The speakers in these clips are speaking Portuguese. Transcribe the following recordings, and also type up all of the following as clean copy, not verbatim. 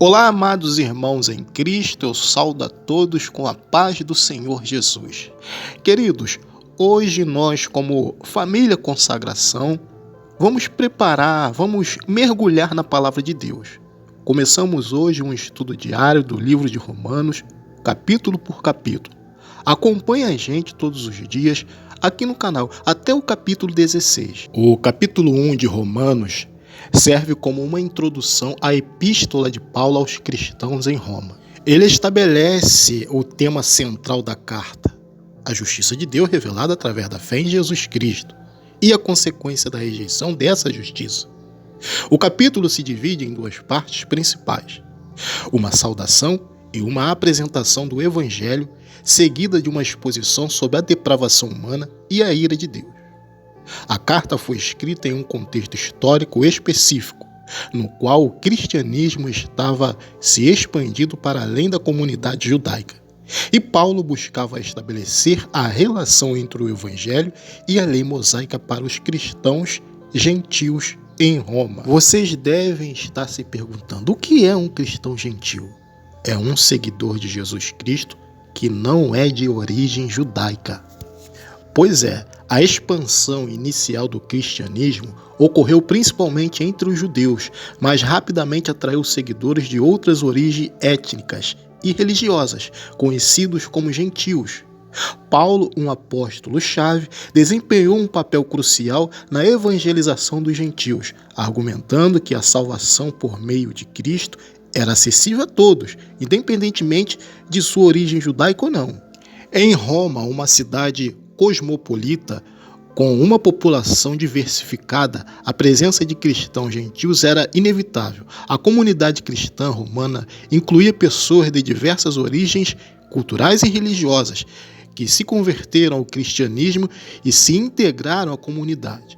Olá, amados irmãos em Cristo, eu saúdo a todos com a paz do Senhor Jesus. Queridos, hoje nós, como família consagração, vamos mergulhar na palavra de Deus. Começamos hoje um estudo diário do livro de Romanos, capítulo por capítulo. Acompanhe a gente todos os dias aqui no canal, até o capítulo 16. O capítulo 1 de Romanos serve como uma introdução à epístola de Paulo aos cristãos em Roma. Ele estabelece o tema central da carta, a justiça de Deus revelada através da fé em Jesus Cristo e a consequência da rejeição dessa justiça. O capítulo se divide em duas partes principais: uma saudação e uma apresentação do Evangelho, seguida de uma exposição sobre a depravação humana e a ira de Deus. A carta foi escrita em um contexto histórico específico, no qual o cristianismo estava se expandindo para além da comunidade judaica, e Paulo buscava estabelecer a relação entre o Evangelho e a lei mosaica para os cristãos gentios em Roma. Vocês devem estar se perguntando: o que é um cristão gentil? É um seguidor de Jesus Cristo que não é de origem judaica. Pois é, a expansão inicial do cristianismo ocorreu principalmente entre os judeus, mas rapidamente atraiu seguidores de outras origens étnicas e religiosas, conhecidos como gentios. Paulo, um apóstolo-chave, desempenhou um papel crucial na evangelização dos gentios, argumentando que a salvação por meio de Cristo era acessível a todos, independentemente de sua origem judaica ou não. Em Roma, uma cidade cosmopolita, com uma população diversificada, a presença de cristãos gentios era inevitável. A comunidade cristã romana incluía pessoas de diversas origens culturais e religiosas, que se converteram ao cristianismo e se integraram à comunidade.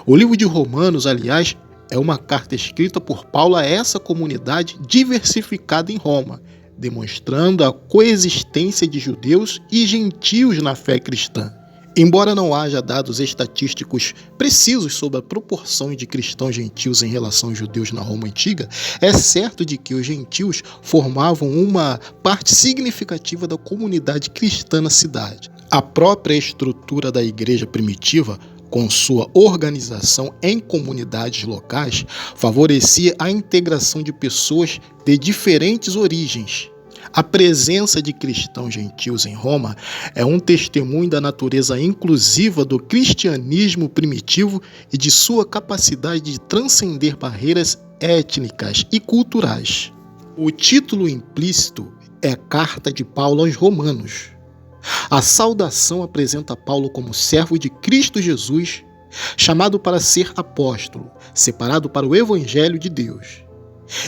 O livro de Romanos, aliás, é uma carta escrita por Paulo a essa comunidade diversificada em Roma, demonstrando a coexistência de judeus e gentios na fé cristã. Embora não haja dados estatísticos precisos sobre a proporção de cristãos gentios em relação aos judeus na Roma antiga, é certo de que os gentios formavam uma parte significativa da comunidade cristã na cidade. A própria estrutura da igreja primitiva, com sua organização em comunidades locais, favorecia a integração de pessoas de diferentes origens. A presença de cristãos gentios em Roma é um testemunho da natureza inclusiva do cristianismo primitivo e de sua capacidade de transcender barreiras étnicas e culturais. O título implícito é Carta de Paulo aos Romanos. A saudação apresenta Paulo como servo de Cristo Jesus, chamado para ser apóstolo, separado para o Evangelho de Deus.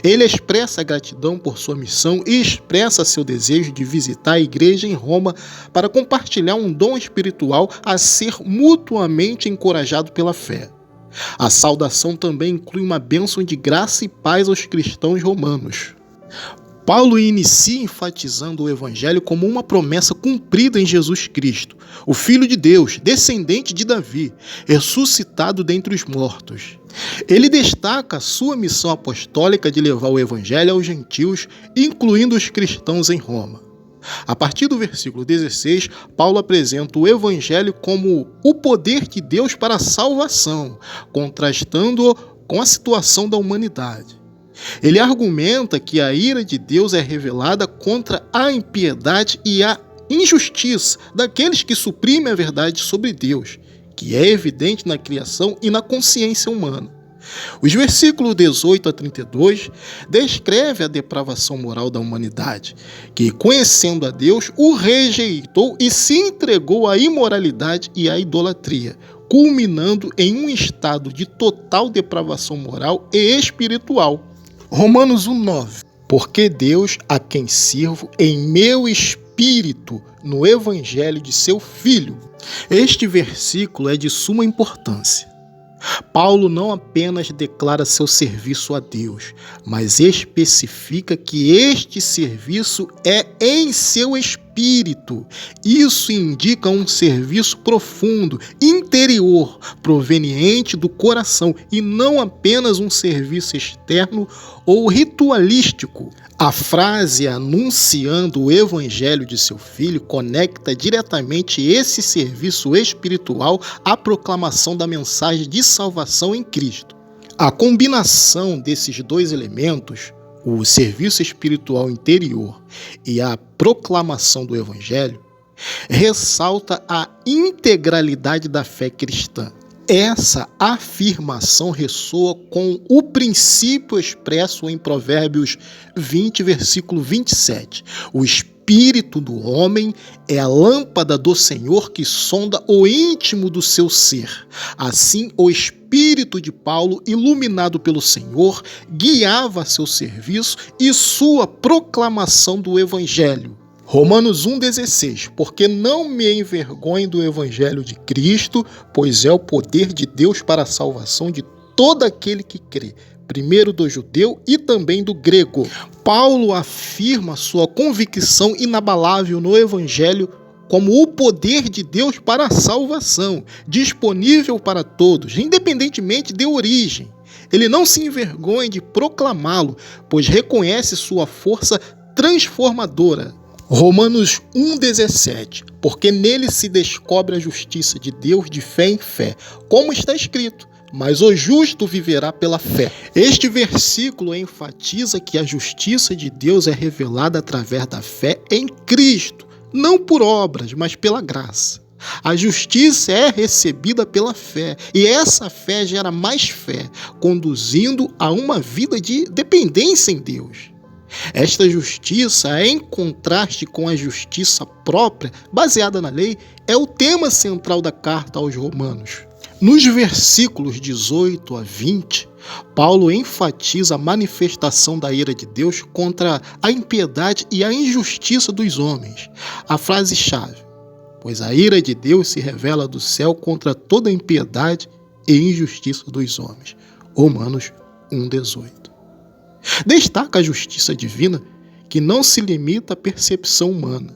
Ele expressa a gratidão por sua missão e expressa seu desejo de visitar a igreja em Roma para compartilhar um dom espiritual a ser mutuamente encorajado pela fé. A saudação também inclui uma bênção de graça e paz aos cristãos romanos. Paulo inicia enfatizando o Evangelho como uma promessa cumprida em Jesus Cristo, o Filho de Deus, descendente de Davi, ressuscitado dentre os mortos. Ele destaca a sua missão apostólica de levar o Evangelho aos gentios, incluindo os cristãos em Roma. A partir do versículo 16, Paulo apresenta o Evangelho como o poder de Deus para a salvação, contrastando-o com a situação da humanidade. Ele argumenta que a ira de Deus é revelada contra a impiedade e a injustiça daqueles que suprimem a verdade sobre Deus, que é evidente na criação e na consciência humana. Os versículos 18 a 32 descreve a depravação moral da humanidade, que, conhecendo a Deus, o rejeitou e se entregou à imoralidade e à idolatria, culminando em um estado de total depravação moral e espiritual. Romanos 1:9. Porque Deus, a quem sirvo em meu espírito no Evangelho de seu Filho. Este versículo é de suma importância. Paulo não apenas declara seu serviço a Deus, mas especifica que este serviço é em seu espírito. espírito. Isso indica um serviço profundo, interior, proveniente do coração e não apenas um serviço externo ou ritualístico. A frase anunciando o evangelho de seu filho conecta diretamente esse serviço espiritual à proclamação da mensagem de salvação em Cristo. A combinação desses dois elementos, o serviço espiritual interior e a proclamação do evangelho, ressalta a integralidade da fé cristã. Essa afirmação ressoa com o princípio expresso em Provérbios 20, versículo 27. O espírito do homem é a lâmpada do Senhor que sonda o íntimo do seu ser. Assim, o espírito de Paulo, iluminado pelo Senhor, guiava seu serviço e sua proclamação do evangelho. Romanos 1,16, porque não me envergonho do evangelho de Cristo, pois é o poder de Deus para a salvação de todo aquele que crê, primeiro do judeu e também do grego. Paulo afirma sua convicção inabalável no evangelho como o poder de Deus para a salvação, disponível para todos, independentemente de origem. Ele não se envergonha de proclamá-lo, pois reconhece sua força transformadora. Romanos 1,17, porque nele se descobre a justiça de Deus de fé em fé, como está escrito, mas o justo viverá pela fé. Este versículo enfatiza que a justiça de Deus é revelada através da fé em Cristo, não por obras, mas pela graça. A justiça é recebida pela fé, e essa fé gera mais fé, conduzindo a uma vida de dependência em Deus. Esta justiça, em contraste com a justiça própria, baseada na lei, é o tema central da carta aos Romanos. Nos versículos 18 a 20, Paulo enfatiza a manifestação da ira de Deus contra a impiedade e a injustiça dos homens. A frase-chave: pois a ira de Deus se revela do céu contra toda a impiedade e injustiça dos homens. Romanos 1,18. Destaca a justiça divina, que não se limita à percepção humana.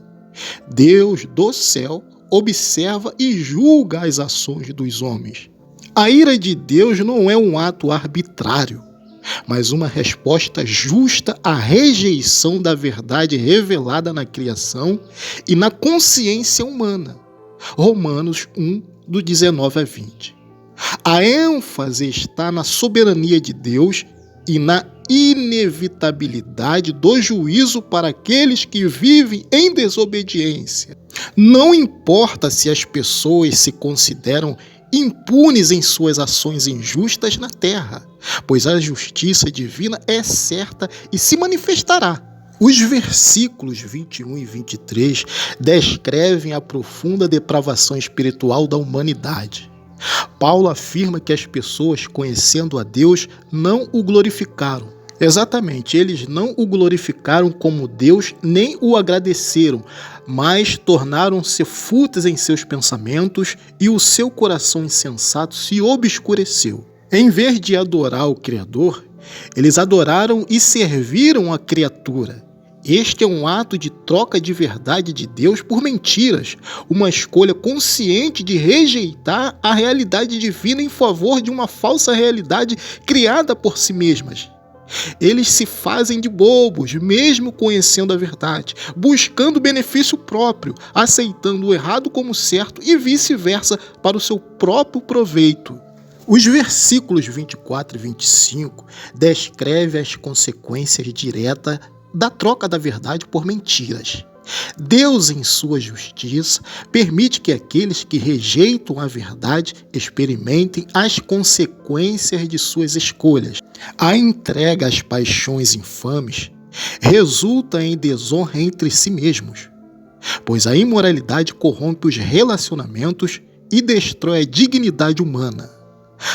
Deus do céu observa e julga as ações dos homens. A ira de Deus não é um ato arbitrário, mas uma resposta justa à rejeição da verdade revelada na criação e na consciência humana. Romanos 1, do 19 a 20. A ênfase está na soberania de Deus e na inevitabilidade do juízo para aqueles que vivem em desobediência. Não importa se as pessoas se consideram impunes em suas ações injustas na terra, pois a justiça divina é certa e se manifestará. Os versículos 21 e 23 descrevem a profunda depravação espiritual da humanidade. Paulo afirma que as pessoas, conhecendo a Deus, não o glorificaram. Exatamente, eles não o glorificaram como Deus, nem o agradeceram, mas tornaram-se fúteis em seus pensamentos e o seu coração insensato se obscureceu. Em vez de adorar o Criador, eles adoraram e serviram a criatura. Este é um ato de troca de verdade de Deus por mentiras, uma escolha consciente de rejeitar a realidade divina em favor de uma falsa realidade criada por si mesmas. Eles se fazem de bobos, mesmo conhecendo a verdade, buscando benefício próprio, aceitando o errado como certo e vice-versa para o seu próprio proveito. Os versículos 24 e 25 descrevem as consequências diretas da troca da verdade por mentiras. Deus, em sua justiça, permite que aqueles que rejeitam a verdade experimentem as consequências de suas escolhas. A entrega às paixões infames resulta em desonra entre si mesmos, pois a imoralidade corrompe os relacionamentos e destrói a dignidade humana.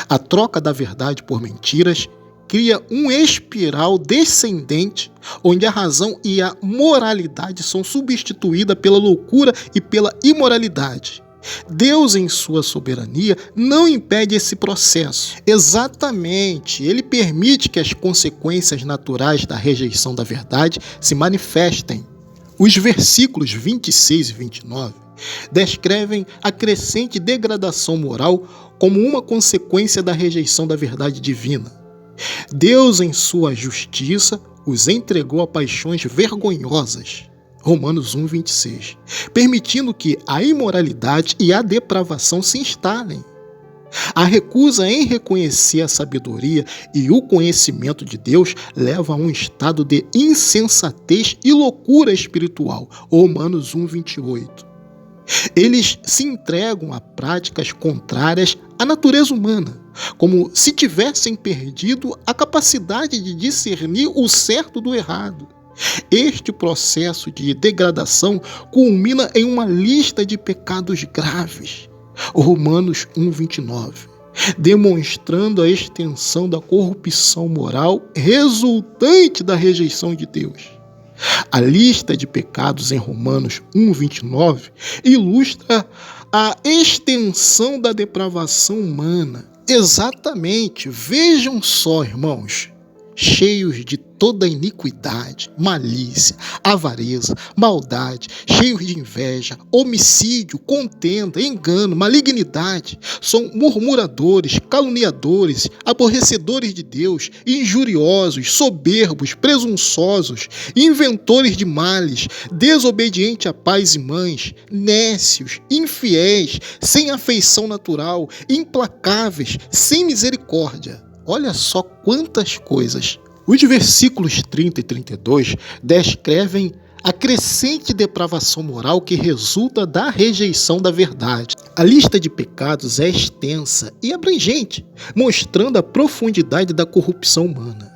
A troca da verdade por mentiras cria um espiral descendente, onde a razão e a moralidade são substituídas pela loucura e pela imoralidade. Deus, em sua soberania, não impede esse processo. Exatamente, ele permite que as consequências naturais da rejeição da verdade se manifestem. Os versículos 26 e 29 descrevem a crescente degradação moral como uma consequência da rejeição da verdade divina. Deus, em sua justiça, os entregou a paixões vergonhosas. Romanos 1, 26. Permitindo que a imoralidade e a depravação se instalem. A recusa em reconhecer a sabedoria e o conhecimento de Deus leva a um estado de insensatez e loucura espiritual. Romanos 1, 28. Eles se entregam a práticas contrárias à natureza humana, como se tivessem perdido a capacidade de discernir o certo do errado. Este processo de degradação culmina em uma lista de pecados graves. Romanos 1, 29, demonstrando a extensão da corrupção moral resultante da rejeição de Deus. A lista de pecados em Romanos 1, 29 ilustra a extensão da depravação humana. Exatamente, vejam só, irmãos, cheios de toda iniquidade, malícia, avareza, maldade, cheios de inveja, homicídio, contenda, engano, malignidade, são murmuradores, caluniadores, aborrecedores de Deus, injuriosos, soberbos, presunçosos, inventores de males, desobedientes a pais e mães, nécios, infiéis, sem afeição natural, implacáveis, sem misericórdia. Olha só quantas coisas. Os versículos 30 e 32 descrevem a crescente depravação moral que resulta da rejeição da verdade. A lista de pecados é extensa e abrangente, mostrando a profundidade da corrupção humana.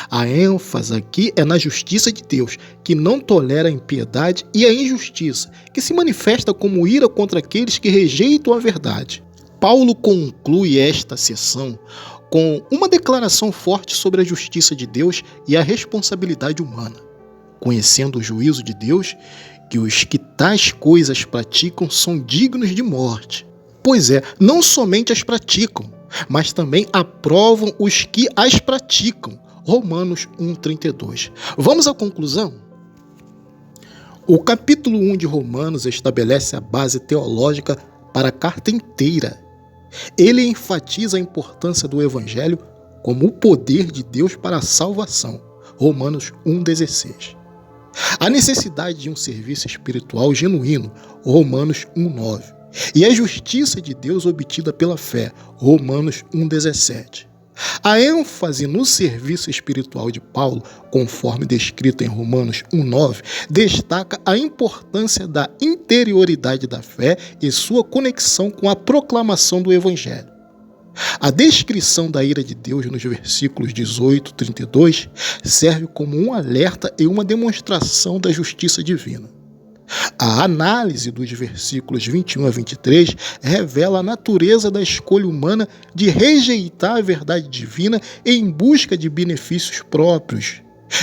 A ênfase aqui é na justiça de Deus, que não tolera a impiedade, e a injustiça, que se manifesta como ira contra aqueles que rejeitam a verdade. Paulo conclui esta seção com uma declaração forte sobre a justiça de Deus e a responsabilidade humana, conhecendo o juízo de Deus, que os que tais coisas praticam são dignos de morte. Pois é, não somente as praticam, mas também aprovam os que as praticam. Romanos 1, 32. Vamos à conclusão? O capítulo 1 de Romanos estabelece a base teológica para a carta inteira. Ele enfatiza a importância do Evangelho como o poder de Deus para a salvação. Romanos 1,16. A necessidade de um serviço espiritual genuíno. Romanos 1,9. E a justiça de Deus obtida pela fé. Romanos 1,17. A ênfase no serviço espiritual de Paulo, conforme descrito em Romanos 1,9, destaca a importância da interioridade da fé e sua conexão com a proclamação do Evangelho. A descrição da ira de Deus nos versículos 18 e 32 serve como um alerta e uma demonstração da justiça divina. A análise dos versículos 21 a 23 revela a natureza da escolha humana de rejeitar a verdade divina em busca de benefícios próprios,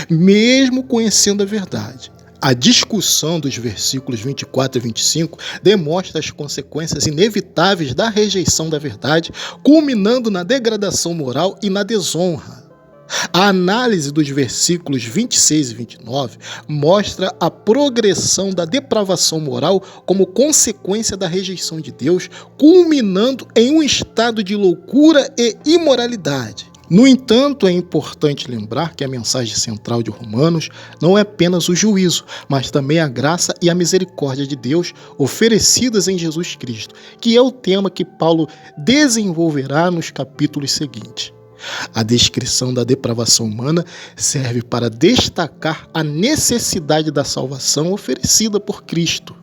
mesmo conhecendo a verdade. A discussão dos versículos 24 e 25 demonstra as consequências inevitáveis da rejeição da verdade, culminando na degradação moral e na desonra. A análise dos versículos 26 e 29 mostra a progressão da depravação moral como consequência da rejeição de Deus, culminando em um estado de loucura e imoralidade. No entanto, é importante lembrar que a mensagem central de Romanos não é apenas o juízo, mas também a graça e a misericórdia de Deus oferecidas em Jesus Cristo, que é o tema que Paulo desenvolverá nos capítulos seguintes. A descrição da depravação humana serve para destacar a necessidade da salvação oferecida por Cristo.